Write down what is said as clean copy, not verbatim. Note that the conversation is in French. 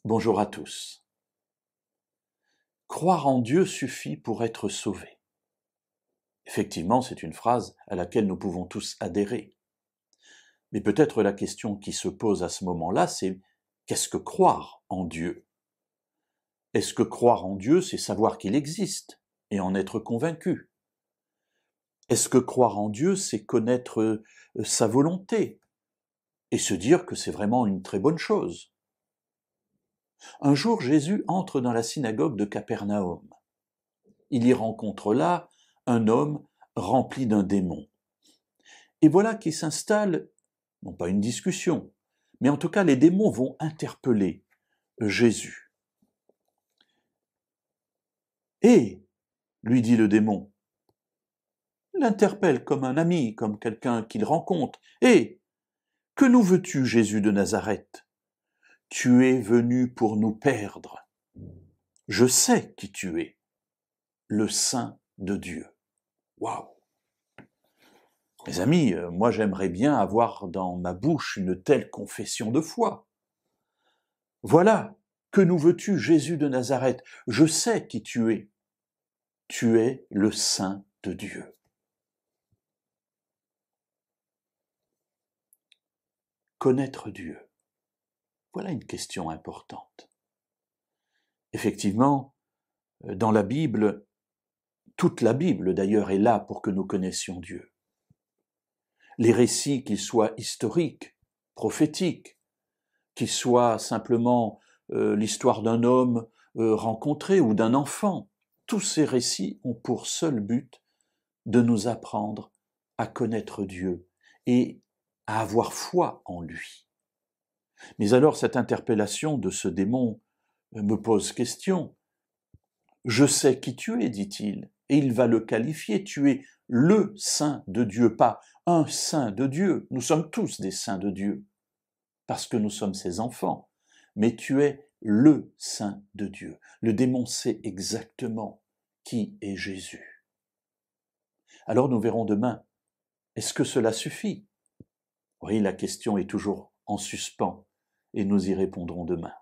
Bonjour à tous. Croire en Dieu suffit pour être sauvé. Effectivement, c'est une phrase à laquelle nous pouvons tous adhérer. Mais peut-être la question qui se pose à ce moment-là, c'est qu'est-ce que croire en Dieu? Est-ce que croire en Dieu, c'est savoir qu'il existe et en être convaincu? Est-ce que croire en Dieu, c'est connaître sa volonté et se dire que c'est vraiment une très bonne chose? Un jour, Jésus entre dans la synagogue de Capernaum. Il y rencontre là un homme rempli d'un démon. Et voilà qu'il s'installe, non pas une discussion, mais en tout cas les démons vont interpeller Jésus. Et, lui dit le démon, l'interpelle comme un ami, comme quelqu'un qu'il rencontre. Et, que nous veux-tu, Jésus de Nazareth? Tu es venu pour nous perdre. Je sais qui tu es, le Saint de Dieu. Waouh! Mes amis, moi j'aimerais bien avoir dans ma bouche une telle confession de foi. Voilà, que nous veux-tu, Jésus de Nazareth? Je sais qui tu es. Tu es le Saint de Dieu. Connaître Dieu. Voilà une question importante. Effectivement, dans la Bible, toute la Bible d'ailleurs est là pour que nous connaissions Dieu. Les récits, qu'ils soient historiques, prophétiques, qu'ils soient simplement l'histoire d'un homme rencontré ou d'un enfant, tous ces récits ont pour seul but de nous apprendre à connaître Dieu et à avoir foi en lui. Mais alors cette interpellation de ce démon me pose question. Je sais qui tu es, dit-il, et il va le qualifier, tu es le Saint de Dieu, pas un Saint de Dieu. Nous sommes tous des saints de Dieu, parce que nous sommes ses enfants, mais tu es le Saint de Dieu. Le démon sait exactement qui est Jésus. Alors nous verrons demain, est-ce que cela suffit? Oui, la question est toujours en suspens, et nous y répondrons demain.